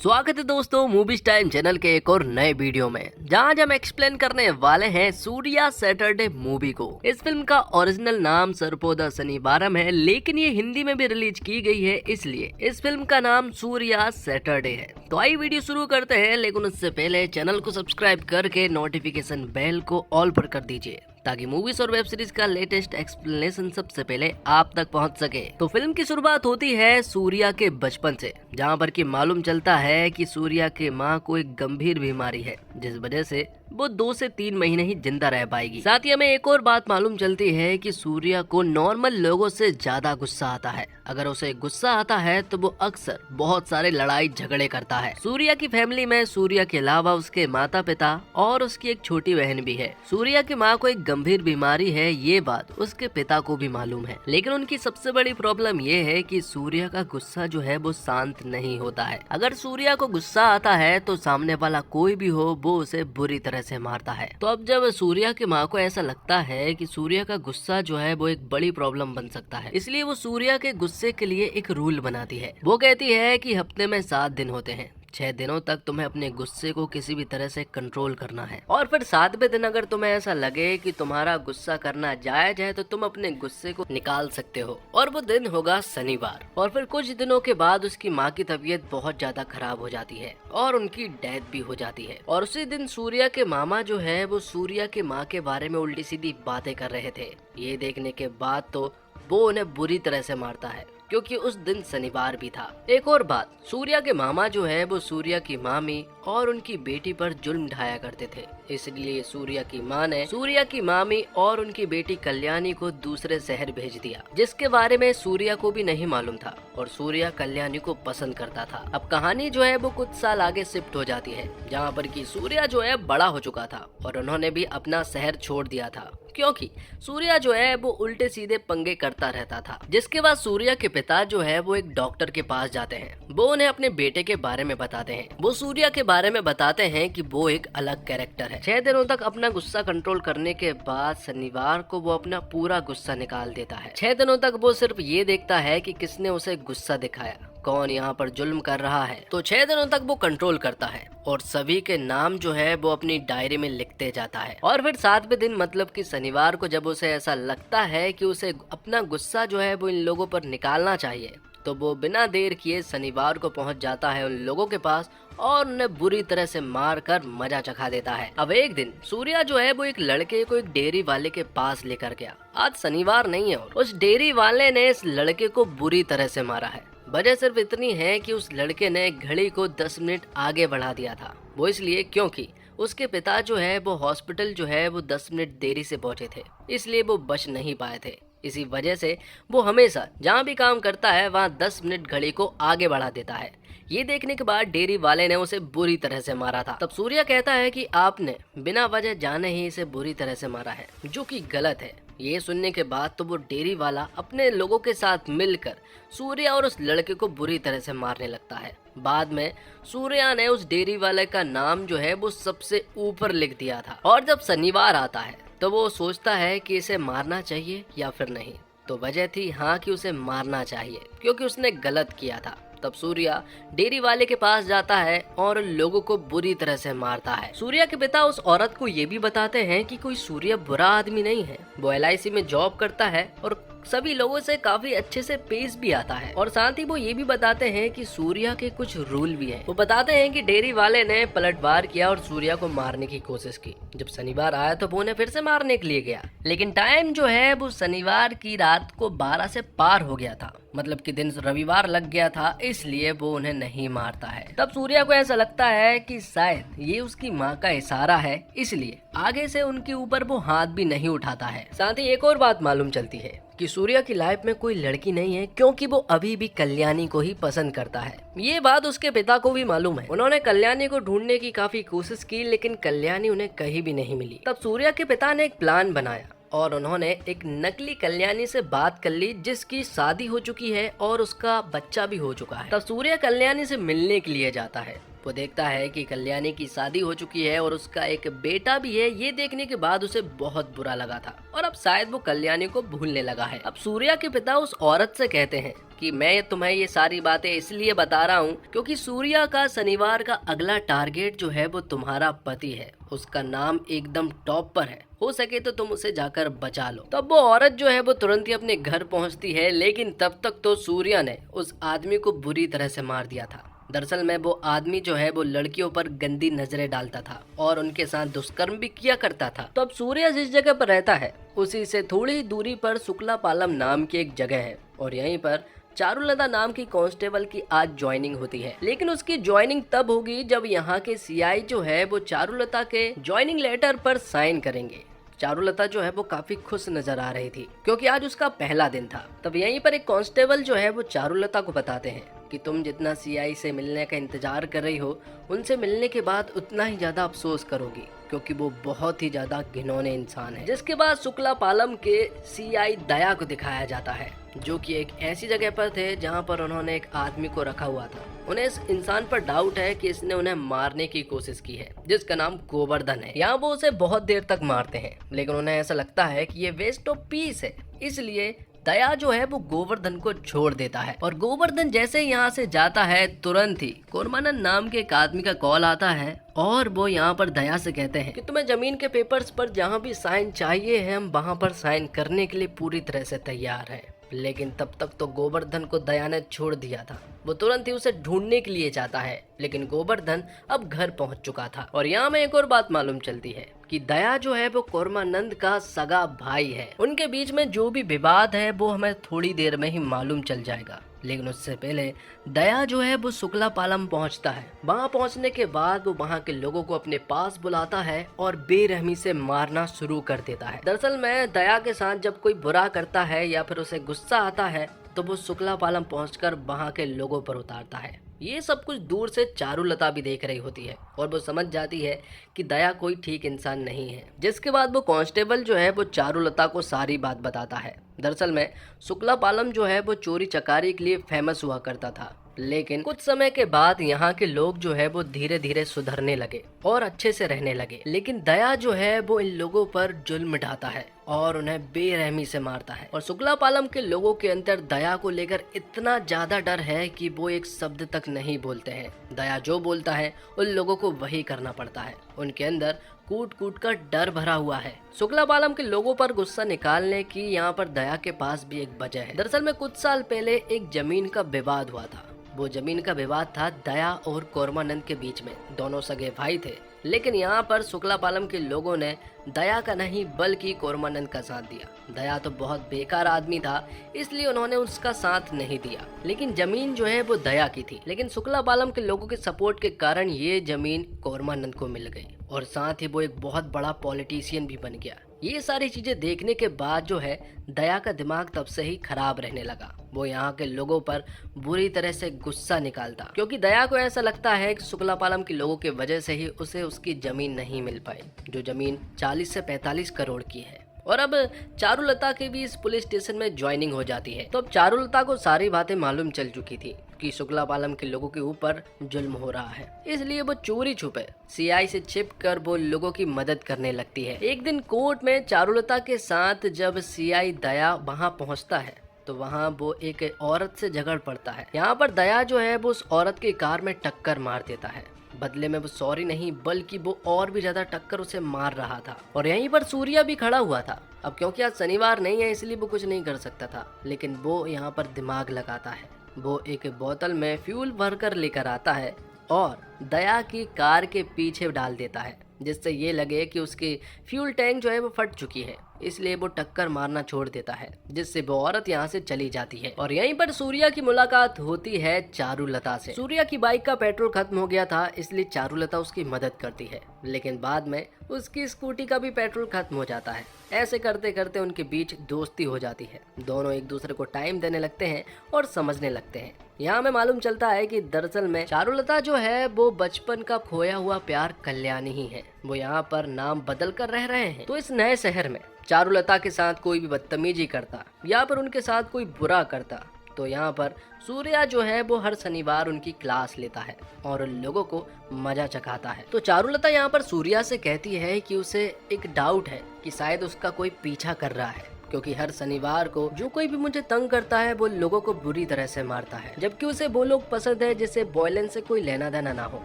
स्वागत है दोस्तों मूवीज टाइम चैनल के एक और नए वीडियो में, जहां हम एक्सप्लेन करने वाले हैं सूर्या सैटरडे मूवी को। इस फिल्म का ओरिजिनल नाम सरपोदा शनिवारम है, लेकिन ये हिंदी में भी रिलीज की गई है, इसलिए इस फिल्म का नाम सूर्या सैटरडे है। तो आइए वीडियो शुरू करते हैं, लेकिन उससे पहले चैनल को सब्सक्राइब करके नोटिफिकेशन बेल को ऑल पर कर दीजिए ताकि मूवीज और वेब सीरीज का लेटेस्ट एक्सप्लेनेशन सबसे पहले आप तक पहुंच सके। तो फिल्म की शुरुआत होती है सूर्या के बचपन से, जहां पर कि मालूम चलता है कि सूर्या के मां को एक गंभीर बीमारी है, जिस वजह से वो 2 से 3 महीने ही जिंदा रह पाएगी। साथ ही हमें एक और बात मालूम चलती है कि सूर्या को नॉर्मल लोगों से ज्यादा गुस्सा आता है। अगर उसे गुस्सा आता है तो वो अक्सर बहुत सारे लड़ाई झगड़े करता है। सूर्या की फैमिली में सूर्या के अलावा उसके माता पिता और उसकी एक छोटी बहन भी है। सूर्या की माँ को एक गंभीर बीमारी है, ये बात उसके पिता को भी मालूम है, लेकिन उनकी सबसे बड़ी प्रॉब्लम ये है कि सूर्या का गुस्सा जो है वो शांत नहीं होता है। अगर सूर्या को गुस्सा आता है तो सामने वाला कोई भी हो वो उसे बुरी तरह से मारता है। तो अब जब सूर्या की माँ को ऐसा लगता है कि सूर्या का गुस्सा जो है वो एक बड़ी प्रॉब्लम बन सकता है, इसलिए वो सूर्या के गुस्से के लिए एक रूल बनाती है। वो कहती है कि हफ्ते में 7 दिन होते हैं, 6 दिनों तक तुम्हें अपने गुस्से को किसी भी तरह से कंट्रोल करना है, और फिर 7वें दिन अगर तुम्हें ऐसा लगे कि तुम्हारा गुस्सा करना जायज है तो तुम अपने गुस्से को निकाल सकते हो, और वो दिन होगा शनिवार। और फिर कुछ दिनों के बाद उसकी माँ की तबीयत बहुत ज्यादा खराब हो जाती है और उनकी डेथ भी हो जाती है। और उसी दिन सूर्या के मामा जो है वो सूर्या के माँ के बारे में उल्टी सीधी बातें कर रहे थे। ये देखने के बाद तो वो उन्हें बुरी तरह से मारता है, क्योंकि उस दिन शनिवार भी था। एक और बात, सूर्या के मामा जो है वो सूर्या की मामी और उनकी बेटी पर जुल्म ढाया करते थे, इसलिए सूर्या की माँ ने सूर्या की मामी और उनकी बेटी कल्याणी को दूसरे शहर भेज दिया, जिसके बारे में सूर्या को भी नहीं मालूम था, और सूर्या कल्याणी को पसंद करता था। अब कहानी जो है वो कुछ साल आगे शिफ्ट हो जाती है, जहाँ पर कि सूर्या जो है बड़ा हो चुका था और उन्होंने भी अपना शहर छोड़ दिया था, क्योंकि सूर्या जो है वो उल्टे सीधे पंगे करता रहता था। जिसके बाद सूर्या के पिता जो है वो एक डॉक्टर के पास जाते हैं। वो उन्हें अपने बेटे के बारे में बताते हैं। वो सूर्या के बारे में बताते हैं कि वो एक अलग कैरेक्टर है। 6 दिनों तक अपना गुस्सा कंट्रोल करने के बाद शनिवार को वो अपना पूरा गुस्सा निकाल देता है। 6 दिनों तक वो सिर्फ ये देखता है कि किसने उसे गुस्सा दिखाया, कौन यहाँ पर जुल्म कर रहा है। तो 6 दिनों तक वो कंट्रोल करता है और सभी के नाम जो है वो अपनी डायरी में लिखते जाता है। और फिर 7वें दिन मतलब कि शनिवार को जब उसे ऐसा लगता है कि उसे अपना गुस्सा जो है वो इन लोगों पर निकालना चाहिए, तो वो बिना देर किए शनिवार को पहुंच जाता है उन लोगों के पास और उन्हें बुरी तरह से मार कर मजा चखा देता है। अब एक दिन सूर्या जो है वो एक लड़के को एक डेयरी वाले के पास लेकर गया। आज शनिवार नहीं है और उस डेयरी वाले ने इस लड़के को बुरी तरह से मारा है। वजह सिर्फ इतनी है कि उस लड़के ने घड़ी को 10 मिनट आगे बढ़ा दिया था। वो इसलिए क्योंकि उसके पिता जो है वो हॉस्पिटल जो है वो 10 मिनट देरी से पहुंचे थे, इसलिए वो बच नहीं पाए थे। इसी वजह से वो हमेशा जहाँ भी काम करता है वहाँ 10 मिनट घड़ी को आगे बढ़ा देता है। ये देखने के बाद डेयरी वाले ने उसे बुरी तरह से मारा था। तब सूर्या कहता है कि आपने बिना वजह जाने ही इसे बुरी तरह से मारा है, जो कि गलत है। ये सुनने के बाद तो वो डेयरी वाला अपने लोगों के साथ मिलकर सूर्या और उस लड़के को बुरी तरह से मारने लगता है। बाद में सूर्या ने उस डेयरी वाले का नाम जो है वो सबसे ऊपर लिख दिया था, और जब शनिवार आता है तो वो सोचता है कि इसे मारना चाहिए या फिर नहीं। तो वजह थी हाँ कि उसे मारना चाहिए, क्योंकि उसने गलत किया था। तब सूर्या डेयरी वाले के पास जाता है और लोगों को बुरी तरह से मारता है। सूर्या के पिता उस औरत को ये भी बताते हैं कि कोई सूर्या बुरा आदमी नहीं है, वो LIC में जॉब करता है और सभी लोगों से काफी अच्छे से पेश भी आता है। और साथ ही वो ये भी बताते हैं कि सूर्या के कुछ रूल भी हैं। वो बताते हैं कि डेयरी वाले ने पलटवार किया और सूर्या को मारने की कोशिश की। जब शनिवार आया तो वो उन्हें फिर से मारने के लिए गया, लेकिन टाइम जो है वो शनिवार की रात को 12 से पार हो गया था, मतलब कि दिन रविवार लग गया था, इसलिए वो उन्हें नहीं मारता है। तब सूर्या को ऐसा लगता है कि शायद ये उसकी माँ का इशारा है, इसलिए आगे से उनके ऊपर वो हाथ भी नहीं उठाता है। साथ ही एक और बात मालूम चलती है कि सूर्या की लाइफ में कोई लड़की नहीं है, क्योंकि वो अभी भी कल्याणी को ही पसंद करता है। ये बात उसके पिता को भी मालूम है। उन्होंने कल्याणी को ढूंढने की काफी कोशिश की, लेकिन कल्याणी उन्हें कहीं भी नहीं मिली। तब सूर्या के पिता ने एक प्लान बनाया और उन्होंने एक नकली कल्याणी से बात कर ली, जिसकी शादी हो चुकी है और उसका बच्चा भी हो चुका है। तब सूर्या कल्याणी से मिलने के लिए जाता है वो देखता है कि कल्याणी की शादी हो चुकी है और उसका एक बेटा भी है। ये देखने के बाद उसे बहुत बुरा लगा था और अब शायद वो कल्याणी को भूलने लगा है। अब सूर्या के पिता उस औरत से कहते हैं कि मैं तुम्हें ये सारी बातें इसलिए बता रहा हूँ क्योंकि सूर्या का शनिवार का अगला टारगेट जो है वो तुम्हारा पति है। उसका नाम एकदम टॉप पर है, हो सके तो तुम उसे जाकर बचा लो। तब वो औरत जो है वो तुरंत ही अपने घर पहुँचती है, लेकिन तब तक तो सूर्या ने उस आदमी को बुरी तरह से मार दिया था। दरअसल में वो आदमी जो है वो लड़कियों पर गंदी नजरें डालता था और उनके साथ दुष्कर्म भी किया करता था। तो अब सूर्या जिस जगह पर रहता है उसी से थोड़ी दूरी पर शुक्ला पालम नाम की एक जगह है और यहीं पर चारुलता नाम की कांस्टेबल की आज ज्वाइनिंग होती है। लेकिन उसकी ज्वाइनिंग तब होगी जब यहाँ के सीआई जो है वो चारुलता के ज्वाइनिंग लेटर पर साइन करेंगे। चारुलता जो है वो काफी खुश नजर आ रही थी क्योंकि आज उसका पहला दिन था। तब यहीं पर एक कांस्टेबल जो है वो चारुलता को बताते हैं कि तुम जितना सीआई से मिलने का इंतजार कर रही हो, उनसे मिलने के बाद उतना ही ज्यादा अफसोस करोगी क्योंकि वो बहुत ही ज्यादा घिनौने इंसान है। जिसके बाद शुक्ला पालम के सीआई दया को दिखाया जाता है जो कि एक ऐसी जगह पर थे जहां पर उन्होंने एक आदमी को रखा हुआ था। उन्हें इस इंसान पर डाउट है कि इसने उन्हें मारने की कोशिश की है, जिसका नाम गोवर्धन है। यहाँ वो उसे बहुत देर तक मारते हैं लेकिन उन्हें ऐसा लगता है कि ये वेस्ट ऑफ पीस है, इसलिए दया जो है वो गोवर्धन को छोड़ देता है। और गोवर्धन जैसे ही यहाँ से जाता है तुरंत ही कोरमानंद नाम के एक आदमी का कॉल आता है और वो यहाँ पर दया से कहते हैं कि तुम्हें जमीन के पेपर्स पर जहाँ भी साइन चाहिए है हम वहाँ पर साइन करने के लिए पूरी तरह से तैयार है। लेकिन तब तक तो गोवर्धन को दया ने छोड़ दिया था। वो तुरंत ही उसे ढूंढने के लिए जाता है लेकिन गोवर्धन अब घर पहुंच चुका था। और यहाँ में एक और बात मालूम चलती है कि दया जो है वो कोरमानंद का सगा भाई है। उनके बीच में जो भी विवाद है वो हमें थोड़ी देर में ही मालूम चल जाएगा। लेकिन उससे पहले दया जो है वो शुक्ला पालम पहुंचता है। वहां पहुंचने के बाद वो वहां के लोगों को अपने पास बुलाता है और बेरहमी से मारना शुरू कर देता है। दरअसल में दया के साथ जब कोई बुरा करता है या फिर उसे गुस्सा आता है तो वो शुक्ला पालम पहुंचकर वहां के लोगों पर उतारता है। ये सब कुछ दूर से चारुलता भी देख रही होती है और वो समझ जाती है कि दया कोई ठीक इंसान नहीं है। जिसके बाद वो कांस्टेबल जो है वो चारुलता को सारी बात बताता है। दरअसल में शुक्ला पालम जो है वो चोरी चकारी के लिए फेमस हुआ करता था, लेकिन कुछ समय के बाद यहाँ के लोग जो है वो धीरे धीरे सुधरने लगे और अच्छे से रहने लगे। लेकिन दया जो है वो इन लोगों पर जुल्म ढाता है और उन्हें बेरहमी से मारता है। और शुक्ला पालम के लोगों के अंदर दया को लेकर इतना ज्यादा डर है कि वो एक शब्द तक नहीं बोलते हैं। दया जो बोलता है उन लोगों को वही करना पड़ता है। उनके अंदर कूट कूट कर डर भरा हुआ है। शुक्ला पालम के लोगों पर गुस्सा निकालने की यहाँ पर दया के पास भी एक वजह है। दरअसल में कुछ साल पहले एक जमीन का विवाद हुआ था। वो जमीन का विवाद था दया और कोरमानंद के बीच में। दोनों सगे भाई थे, लेकिन यहाँ पर शुक्ला पालम के लोगों ने दया का नहीं बल्कि कोरमानंद का साथ दिया। दया तो बहुत बेकार आदमी था, इसलिए उन्होंने उसका साथ नहीं दिया। लेकिन जमीन जो है वो दया की थी, लेकिन शुक्ला पालम के लोगों के सपोर्ट के कारण ये जमीन कोरमानंद को मिल गई और साथ ही वो एक बहुत बड़ा पॉलिटिशियन भी बन गया। ये सारी चीजें देखने के बाद जो है दया का दिमाग तब से ही खराब रहने लगा। वो यहाँ के लोगों पर बुरी तरह से गुस्सा निकालता क्योंकि दया को ऐसा लगता है कि शुक्ला पालम के लोगों के वजह से ही उसे उसकी जमीन नहीं मिल पाई, जो जमीन 40 से 45 करोड़ की है। और अब चारुलता की भी इस पुलिस स्टेशन में ज्वाइनिंग हो जाती है। तो अब चारुलता को सारी बातें मालूम चल चुकी थी कि शुक्ला पालम के लोगों के ऊपर जुल्म हो रहा है, इसलिए वो चोरी छुपे सीआई से छिप कर वो लोगों की मदद करने लगती है। एक दिन कोर्ट में चारुलता के साथ जब सीआई दया वहां पहुंचता है तो वहां वो एक औरत से झगड़ पड़ता है। यहाँ पर दया जो है वो उस औरत की कार में टक्कर मार देता है। बदले में वो सॉरी नहीं बल्कि वो और भी ज्यादा टक्कर उसे मार रहा था। और यहीं पर सूर्या भी खड़ा हुआ था। अब क्योंकि आज शनिवार नहीं है इसलिए वो कुछ नहीं कर सकता था, लेकिन वो यहाँ पर दिमाग लगाता है। वो एक बोतल में फ्यूल भरकर लेकर आता है और दया की कार के पीछे डाल देता है, जिससे ये लगे कि उसकी फ्यूल टैंक जो है वो फट चुकी है। इसलिए वो टक्कर मारना छोड़ देता है, जिससे वो औरत यहाँ से चली जाती है। और यहीं पर सूर्या की मुलाकात होती है चारुलता से। सूर्या की बाइक का पेट्रोल खत्म हो गया था, इसलिए चारुलता उसकी मदद करती है, लेकिन बाद में उसकी स्कूटी का भी पेट्रोल खत्म हो जाता है। ऐसे करते करते उनके बीच दोस्ती हो जाती है। दोनों एक दूसरे को टाइम देने लगते हैं और समझने लगते हैं। यहाँ में मालूम चलता है कि दरअसल में चारुलता जो है वो बचपन का खोया हुआ प्यार कल्याणी ही है। वो यहाँ पर नाम बदल कर रह रहे हैं। तो इस नए शहर में चारुलता के साथ कोई भी बदतमीजी करता या फिर उनके साथ कोई बुरा करता तो यहाँ पर सूर्या जो है वो हर शनिवार उनकी क्लास लेता है और लोगों को मजा चखाता है। तो चारुलता यहाँ पर सूर्या से कहती है कि उसे एक डाउट है कि शायद उसका कोई पीछा कर रहा है, क्योंकि हर शनिवार को जो कोई भी मुझे तंग करता है वो लोगों को बुरी तरह से मारता है, जबकि उसे वो लोग पसंद है जिसे वॉयलेंस से कोई लेना देना ना हो,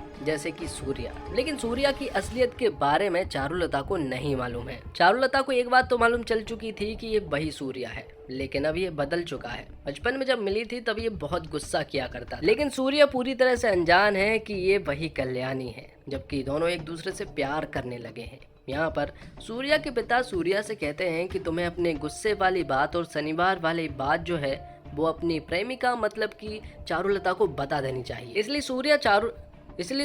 जैसे कि सूर्या। लेकिन सूर्या की असलियत के बारे में चारुलता को नहीं मालूम है। चारुलता को एक बात तो मालूम चल चुकी थी कि ये वही सूर्या है, लेकिन अब ये बदल चुका है। बचपन में जब मिली थी तब ये बहुत गुस्सा किया करता, लेकिन सूर्या पूरी तरह से अनजान है कि ये वही कल्याणी है, जबकि दोनों एक दूसरे से प्यार करने लगे हैं। यहाँ पर सूर्या के पिता सूर्या से कहते हैं कि तुम्हें अपने गुस्से वाली बात और शनिवार वाली बात जो है वो अपनी प्रेमिका मतलब कि चारुलता को बता देनी चाहिए। इसलिए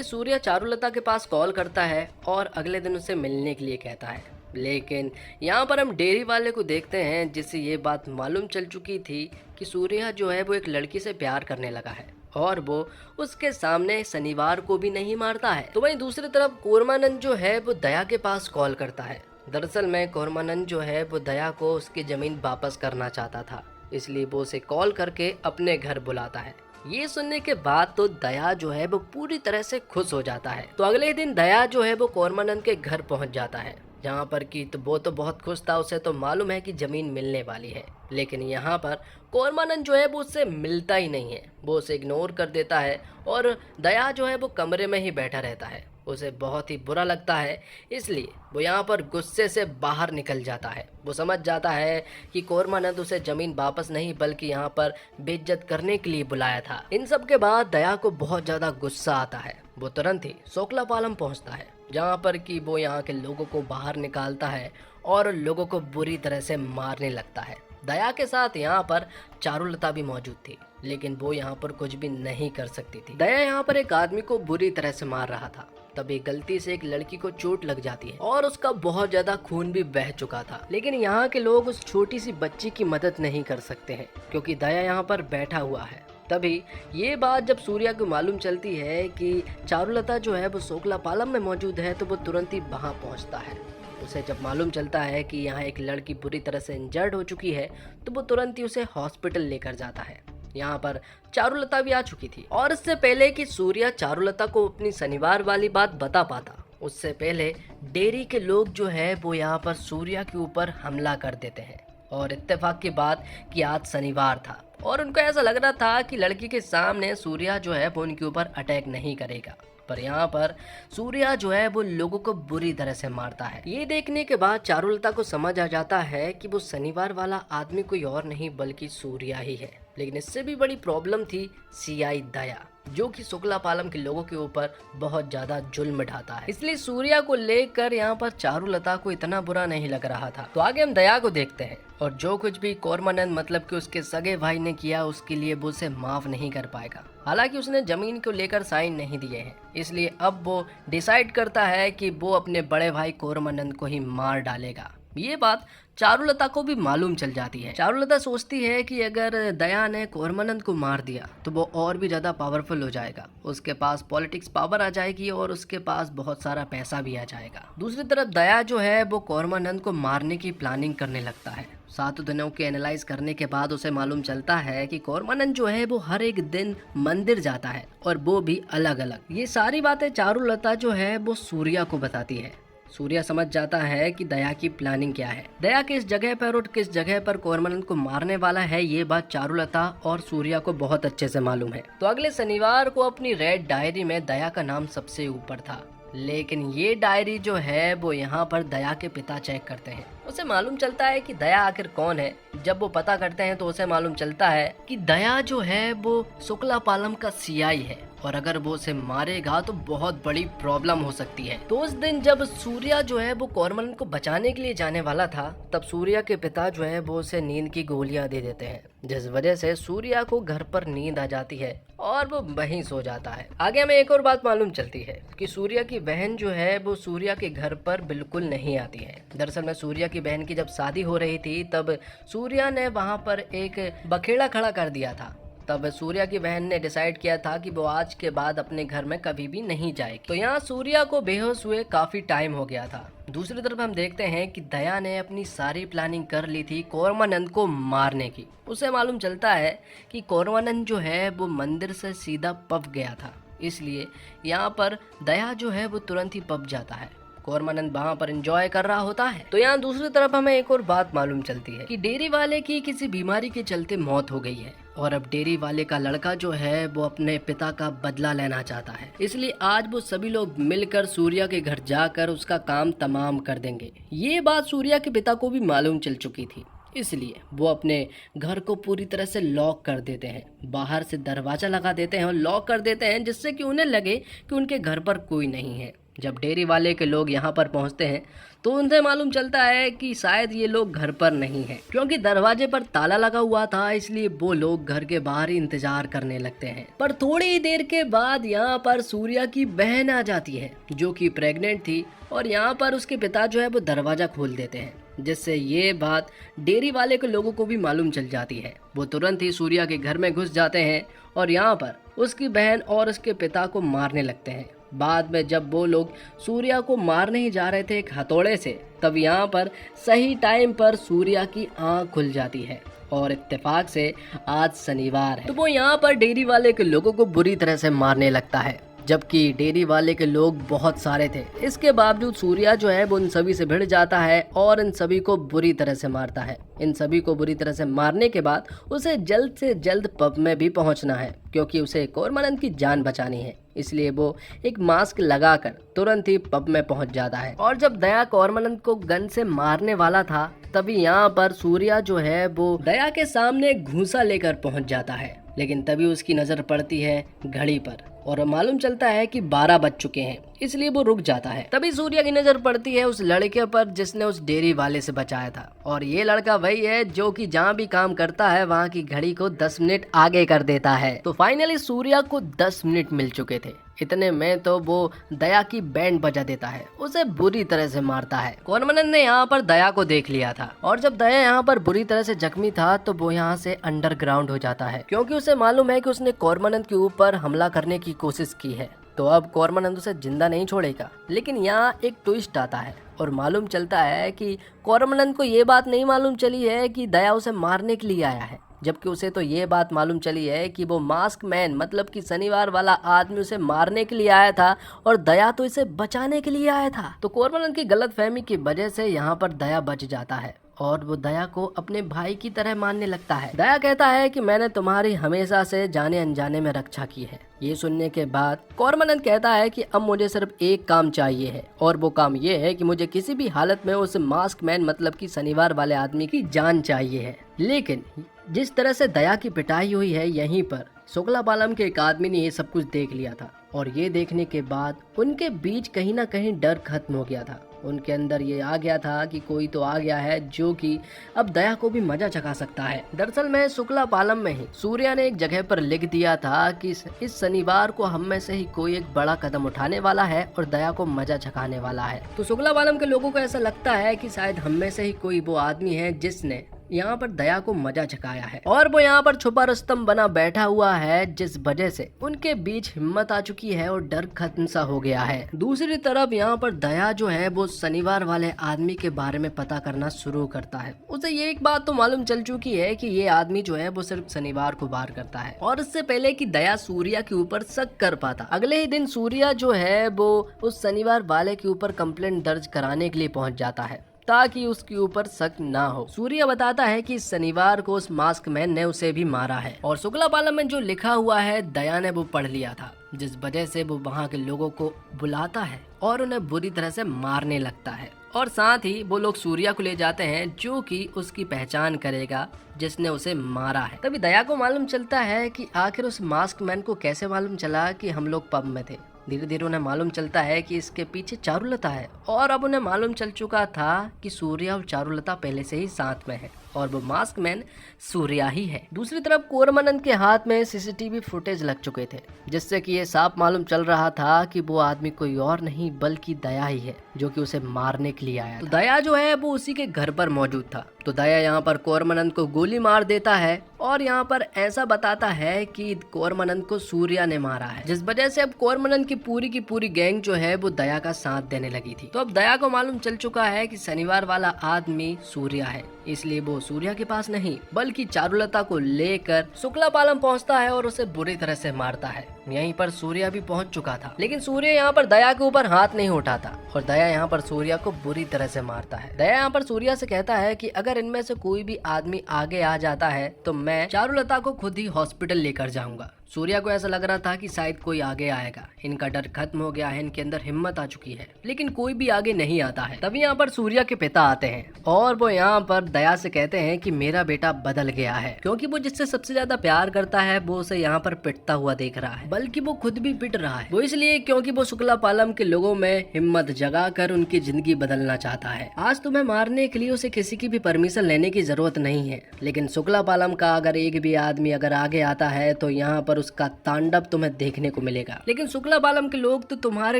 सूर्या चारुलता के पास कॉल करता है और अगले दिन उसे मिलने के लिए कहता है। लेकिन यहाँ पर हम डेयरी वाले को देखते हैं जिसे ये बात मालूम चल चुकी थी कि सूर्या जो है वो एक लड़की से प्यार करने लगा है और वो उसके सामने शनिवार को भी नहीं मारता है। तो वहीं दूसरी तरफ कोरमानंद जो है वो दया के पास कॉल करता है। दरअसल में कोरमानंद जो है वो दया को उसकी जमीन वापस करना चाहता था, इसलिए वो उसे कॉल करके अपने घर बुलाता है। ये सुनने के बाद तो दया जो है वो पूरी तरह से खुश हो जाता है। तो अगले दिन दया जो है वो कोरमानंद के घर पहुंच जाता है, जहाँ पर कि तो वो तो बहुत खुश था, उसे तो मालूम है कि जमीन मिलने वाली है। लेकिन यहाँ पर कोरमानंद जो है वो उससे मिलता ही नहीं है, वो उसे इग्नोर कर देता है और दया जो है वो कमरे में ही बैठा रहता है। उसे बहुत ही बुरा लगता है, इसलिए वो यहाँ पर गुस्से से बाहर निकल जाता है। वो समझ जाता है कि कोरमानंद उसे जमीन वापस नहीं बल्कि यहाँ पर बेइज्जत करने के लिए बुलाया था। इन सब के बाद दया को बहुत ज़्यादा गुस्सा आता है। वो तुरंत ही सोकलापालम पहुँचता है, जहाँ पर कि वो यहाँ के लोगों को बाहर निकालता है और लोगों को बुरी तरह से मारने लगता है। दया के साथ यहाँ पर चारुलता भी मौजूद थी, लेकिन वो यहाँ पर कुछ भी नहीं कर सकती थी। दया यहाँ पर एक आदमी को बुरी तरह से मार रहा था, तभी गलती से एक लड़की को चोट लग जाती है और उसका बहुत ज्यादा खून भी बह चुका था। लेकिन यहाँ के लोग उस छोटी सी बच्ची की मदद नहीं कर सकते हैं, क्योंकि दया यहाँ पर बैठा हुआ है। तभी ये बात जब सूर्या को मालूम चलती है कि चारुलता जो है वो सोकलापालम में मौजूद है, तो वो तुरंत ही वहाँ पहुँचता है। उसे जब मालूम चलता है कि यहाँ एक लड़की बुरी तरह से इंजर्ड हो चुकी है, तो वो तुरंत ही उसे हॉस्पिटल लेकर जाता है। यहाँ पर चारुलता भी आ चुकी थी और इससे पहले कि सूर्या चारुलता को अपनी शनिवार वाली बात बता पाता, उससे पहले डेयरी के लोग जो है वो यहाँ पर सूर्या के ऊपर हमला कर देते हैं। और इत्तेफाक की बात कि आज शनिवार था और उनको ऐसा लग रहा था कि लड़की के सामने सूर्या जो है वो उनके ऊपर अटैक नहीं करेगा, पर यहाँ पर सूर्या जो है वो लोगों को बुरी तरह से मारता है। ये देखने के बाद चारुलता को समझ आ जाता है कि वो शनिवार वाला आदमी कोई और नहीं बल्कि सूर्या ही है। लेकिन इससे भी बड़ी प्रॉब्लम थी सीआई दया, जो कि सोकलापालम के लोगों के ऊपर बहुत ज्यादा जुल्म ढाता है। इसलिए सूर्या को लेकर यहाँ पर चारुलता को इतना बुरा नहीं लग रहा था। तो आगे हम दया को देखते हैं और जो कुछ भी कोरमानंद मतलब कि उसके सगे भाई ने किया उसके लिए वो उसे माफ नहीं कर पाएगा। हालांकि उसने जमीन को लेकर साइन नहीं दिए हैं, इसलिए अब वो डिसाइड करता है कि वो अपने बड़े भाई कोरमानंद को ही मार डालेगा। ये बात चारुलता को भी मालूम चल जाती है। चारुलता सोचती है कि अगर दया ने कोरमानंद को मार दिया तो वो और भी ज्यादा पावरफुल हो जाएगा, उसके पास पॉलिटिक्स पावर आ जाएगी और उसके पास बहुत सारा पैसा भी आ जाएगा। दूसरी तरफ दया जो है वो कोरमानंद को मारने की प्लानिंग करने लगता है। 7 दिनों के एनालाइज करने के बाद उसे मालूम चलता है कि कोरमानंद जो है वो हर एक दिन मंदिर जाता है और वो भी अलग अलग। ये सारी बातें चारुलता जो है वो सूर्या को बताती है। सूर्या समझ जाता है कि दया की प्लानिंग क्या है, दया किस जगह पर और किस जगह पर कोरमानंद को मारने वाला है। ये बात चारुलता और सूर्या को बहुत अच्छे से मालूम है। तो अगले शनिवार को अपनी रेड डायरी में दया का नाम सबसे ऊपर था, लेकिन ये डायरी जो है वो यहाँ पर दया के पिता चेक करते हैं। उसे मालूम चलता है कि दया आखिर कौन है। जब वो पता करते हैं तो उसे मालूम चलता है कि दया जो है वो सोकलापालम का सीआई है और अगर वो उसे मारेगा तो बहुत बड़ी प्रॉब्लम हो सकती है। तो उस दिन जब सूर्या जो है वो कोरमानंद को बचाने के लिए जाने वाला था, तब सूर्या के पिता जो है वो उसे नींद की गोलियां दे देते हैं, जिस वजह से सूर्या को घर पर नींद आ जाती है और वो वहीं सो जाता है। आगे हमें एक और बात मालूम चलती है कि सूर्या की बहन जो है वो सूर्या के घर पर बिल्कुल नहीं आती है। दरअसल में सूर्या की बहन की जब शादी हो रही थी तब सूर्या ने वहां पर एक बखेड़ा खड़ा कर दिया था। तब सूर्या की बहन ने डिसाइड किया था कि वो आज के बाद अपने घर में कभी भी नहीं जाएगी। तो यहाँ सूर्या को बेहोश हुए काफी टाइम हो गया था। दूसरी तरफ हम देखते हैं कि दया ने अपनी सारी प्लानिंग कर ली थी कौरवानंद को मारने की। उसे मालूम चलता है कि कौरवानंद जो है वो मंदिर से सीधा पब गया था, इसलिए यहाँ पर दया जो है वो तुरंत ही पब जाता है। कौरवानंद वहाँ पर एंजॉय कर रहा होता है। तो यहाँ दूसरी तरफ हमें एक और बात मालूम चलती है कि डेयरी वाले की किसी बीमारी के चलते मौत हो गई है और अब डेयरी वाले का लड़का जो है वो अपने पिता का बदला लेना चाहता है। इसलिए आज वो सभी लोग मिलकर सूर्या के घर जाकर उसका काम तमाम कर देंगे। ये बात सूर्या के पिता को भी मालूम चल चुकी थी, इसलिए वो अपने घर को पूरी तरह से लॉक कर देते हैं। बाहर से दरवाजा लगा देते हैं और लॉक कर देते हैं, जिससे कि उन्हें लगे कि उनके घर पर कोई नहीं है। जब डेयरी वाले के लोग यहाँ पर पहुँचते हैं तो उन्हें मालूम चलता है कि शायद ये लोग घर पर नहीं हैं, क्योंकि दरवाजे पर ताला लगा हुआ था। इसलिए वो लोग घर के बाहर ही इंतजार करने लगते हैं। पर थोड़ी ही देर के बाद यहाँ पर सूर्या की बहन आ जाती है जो कि प्रेग्नेंट थी और यहाँ पर उसके पिता जो है वो दरवाजा खोल देते हैं, जिससे ये बात डेयरी वाले के लोगों को भी मालूम चल जाती है। वो तुरंत ही सूर्या के घर में घुस जाते हैं और यहाँ पर उसकी बहन और उसके पिता को मारने लगते हैं। बाद में जब वो लोग सूर्या को मारने ही जा रहे थे एक हथौड़े से, तब यहाँ पर सही टाइम पर सूर्या की आंख खुल जाती है और इत्तेफाक से आज शनिवार है। तो वो यहाँ पर डेयरी वाले के लोगों को बुरी तरह से मारने लगता है, जबकि डेयरी वाले के लोग बहुत सारे थे। इसके बावजूद सूर्या जो है वो उन सभी से भिड़ जाता है और इन सभी को बुरी तरह से मारता है। इन सभी को बुरी तरह से मारने के बाद उसे जल्द से जल्द पब में भी पहुंचना है, क्योंकि उसे कौरवानंद की जान बचानी है। इसलिए वो एक मास्क लगाकर तुरंत ही पब में पहुंच जाता है। और जब दया कौरवानंद को गन से मारने वाला था, तभी यहाँ पर सूर्या जो है वो दया के सामने घूंसा लेकर पहुंच जाता है, लेकिन तभी उसकी नजर पड़ती है घड़ी पर और मालूम चलता है कि 12 बज चुके हैं, इसलिए वो रुक जाता है। तभी सूर्या की नजर पड़ती है उस लड़के पर जिसने उस डेयरी वाले से बचाया था, और ये लड़का वही है जो कि जहाँ भी काम करता है वहाँ की घड़ी को 10 मिनट आगे कर देता है। तो फाइनली सूर्या को 10 मिनट मिल चुके थे। इतने में तो वो दया की बैंड बजा देता है, उसे बुरी तरह से मारता है। कौरवानंद ने यहाँ पर दया को देख लिया था और जब दया यहाँ पर बुरी तरह से जख्मी था तो वो यहाँ से अंडरग्राउंड हो जाता है, क्योंकि उसे मालूम है कि उसने कौरवानंद के ऊपर हमला करने की कोशिश की है। तो अब कौरवानंद उसे जिंदा नहीं छोड़ेगा। लेकिन यहाँ एक ट्विस्ट आता है और मालूम चलता है कि कौरवानंद को ये बात नहीं मालूम चली है कि दया उसे मारने के लिए आया है, जबकि उसे तो ये बात मालूम चली है कि वो मास्क मैन मतलब कि शनिवार वाला आदमी उसे मारने के लिए आया था और दया तो इसे बचाने के लिए आया था। तो कौरवानंद की गलतफहमी की वजह से यहाँ पर दया बच जाता है और वो दया को अपने भाई की तरह मानने लगता है। दया कहता है कि मैंने तुम्हारी हमेशा से जाने अनजाने में रक्षा की है। ये सुनने के बाद कौरवानंद कहता है कि अब मुझे सिर्फ एक काम चाहिए है और वो काम ये है कि मुझे किसी भी हालत में उस मास्क मैन मतलब कि शनिवार वाले आदमी की जान चाहिए है। लेकिन जिस तरह से दया की पिटाई हुई है, यहीं पर शुक्लापालम के एक आदमी ने ये सब कुछ देख लिया था और ये देखने के बाद उनके बीच कहीं ना कहीं डर खत्म हो गया था। उनके अंदर ये आ गया था कि कोई तो आ गया है जो कि अब दया को भी मजा चखा सकता है। दरअसल में शुक्लापालम में ही सूर्या ने एक जगह पर लिख दिया था कि इस शनिवार को हम में से ही कोई एक बड़ा कदम उठाने वाला है और दया को मजा चखाने वाला है। तो शुक्लापालम के लोगों को ऐसा लगता है कि शायद हम में से ही कोई वो आदमी है जिसने यहाँ पर दया को मजा चखाया है और वो यहाँ पर छुपा रुस्तम बना बैठा हुआ है, जिस वजह से उनके बीच हिम्मत आ चुकी है और डर खत्म सा हो गया है। दूसरी तरफ यहाँ पर दया जो है वो शनिवार वाले आदमी के बारे में पता करना शुरू करता है। उसे ये एक बात तो मालूम चल चुकी है कि ये आदमी जो है वो सिर्फ शनिवार को वार करता है और इससे पहले कि दया सूर्या के ऊपर शक कर पाता, अगले ही दिन सूर्या जो है वो उस शनिवार वाले के ऊपर कंप्लेंट दर्ज कराने के लिए पहुंच जाता है ताकि उसके ऊपर शक ना हो। सूर्या बताता है कि शनिवार को उस मास्क मैन ने उसे भी मारा है और शुक्लापालम में जो लिखा हुआ है दया ने वो पढ़ लिया था, जिस वजह से वो वहाँ के लोगों को बुलाता है और उन्हें बुरी तरह से मारने लगता है और साथ ही वो लोग सूर्या को ले जाते हैं जो कि उसकी पहचान करेगा जिसने उसे मारा है। तभी दया को मालूम चलता है कि आखिर उस मास्क मैन को कैसे मालूम चला कि हम लोग पब में थे। धीरे धीरे उन्हें मालूम चलता है कि इसके पीछे चारुलता है और अब उन्हें मालूम चल चुका था कि सूर्या और चारुलता पहले से ही साथ में है और वो मास्क मैन सूर्या ही है। दूसरी तरफ कौरवानंद के हाथ में सीसीटीवी फुटेज लग चुके थे, जिससे कि ये साफ मालूम चल रहा था कि वो आदमी कोई और नहीं बल्कि दया ही है जो कि उसे मारने के लिए आया था। दया जो है वो उसी के घर पर मौजूद था तो दया यहाँ पर कोरमानंद को गोली मार देता है और यहाँ पर ऐसा बताता है कि कोरमानंद को सूर्या ने मारा है, जिस वजह से अब कोरमानंद की पूरी गैंग जो है वो दया का साथ देने लगी थी। तो अब दया को मालूम चल चुका है कि शनिवार वाला आदमी सूर्या है, इसलिए वो सूर्या के पास नहीं बल्कि चारुलता को लेकर शुक्लापालम पहुंचता है और उसे बुरी तरह से मारता है। यहीं पर सूर्या भी पहुंच चुका था, लेकिन सूर्या यहाँ पर दया के ऊपर हाथ नहीं उठाता और दया यहाँ पर सूर्या को बुरी तरह से मारता है। दया यहाँ पर सूर्या से कहता है कि अगर इनमें से कोई भी आदमी आगे आ जाता है तो मैं चारुलता को खुद ही हॉस्पिटल लेकर जाऊंगा। सूर्या को ऐसा लग रहा था कि शायद कोई आगे आएगा, इनका डर खत्म हो गया है, इनके अंदर हिम्मत आ चुकी है, लेकिन कोई भी आगे नहीं आता है। तभी यहाँ पर सूर्या के पिता आते हैं और वो यहाँ पर दया से कहते हैं कि मेरा बेटा बदल गया है, क्योंकि वो जिससे सबसे ज्यादा प्यार करता है वो उसे यहाँ पर पिटता हुआ देख रहा है, बल्कि वो खुद भी पिट रहा है। वो इसलिए क्योंकि वो शुक्लापालम के लोगों में हिम्मत जगा कर उनकी जिंदगी बदलना चाहता है। आज तुम्हें मारने के लिए उसे किसी की भी परमिशन लेने की जरूरत नहीं है, लेकिन शुक्लापालम का अगर एक भी आदमी अगर आगे आता है तो यहाँ पर उसका तांडव तुम्हें देखने को मिलेगा। लेकिन शुक्लापालम के लोग तो तुम्हारे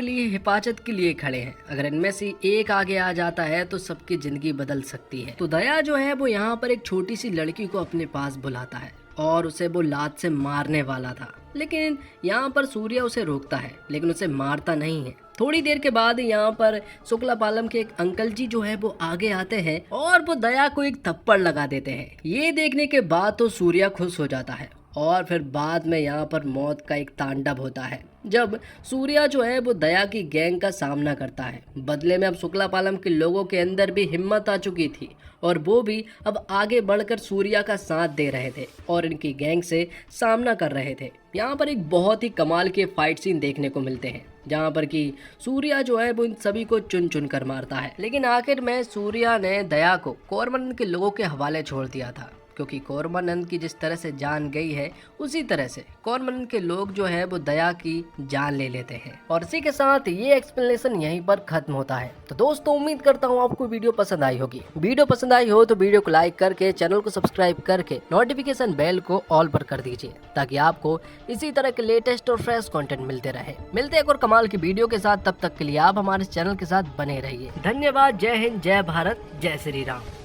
लिए हिफाजत के लिए खड़े हैं, अगर इनमें से एक आगे आ जाता है तो सबकी जिंदगी बदल सकती है। तो दया जो है वो यहाँ पर एक छोटी सी लड़की को अपने पास बुलाता है और उसे वो लात से मारने वाला था, लेकिन यहाँ पर सूर्या उसे रोकता है, लेकिन उसे मारता नहीं है। थोड़ी देर के बाद यहाँ पर शुक्लापालम के एक अंकल जी जो है वो आगे आते हैं और वो दया को एक थप्पड़ लगा देते हैं। ये देखने के बाद तो सूर्या खुश हो जाता है और फिर बाद में यहाँ पर मौत का एक तांडव होता है, जब सूर्या जो है वो दया की गैंग का सामना करता है। बदले में अब शुक्लापालम के लोगों के अंदर भी हिम्मत आ चुकी थी और वो भी अब आगे बढ़कर सूर्या का साथ दे रहे थे और इनकी गैंग से सामना कर रहे थे। यहाँ पर एक बहुत ही कमाल के फाइट सीन देखने को मिलते हैं, जहाँ पर कि सूर्या जो है वो इन सभी को चुन चुन कर मारता है, लेकिन आखिर में सूर्या ने दया को कोरमानंद के लोगों के हवाले छोड़ दिया था, क्योंकि कोरमानंद की जिस तरह से जान गई है उसी तरह से कोरमानंद के लोग जो है वो दया की जान ले लेते हैं। और इसी के साथ ये एक्सप्लेनेशन यहीं पर खत्म होता है। तो दोस्तों उम्मीद करता हूँ आपको वीडियो पसंद आई होगी। वीडियो पसंद आई हो तो वीडियो को लाइक करके चैनल को सब्सक्राइब करके नोटिफिकेशन बेल को ऑल पर कर दीजिए, ताकि आपको इसी तरह के लेटेस्ट और फ्रेश कंटेंट मिलते रहे। मिलते एक और कमाल की वीडियो के साथ, तब तक के लिए आप हमारे चैनल के साथ बने रहिए। धन्यवाद। जय हिंद, जय भारत, जय श्री राम।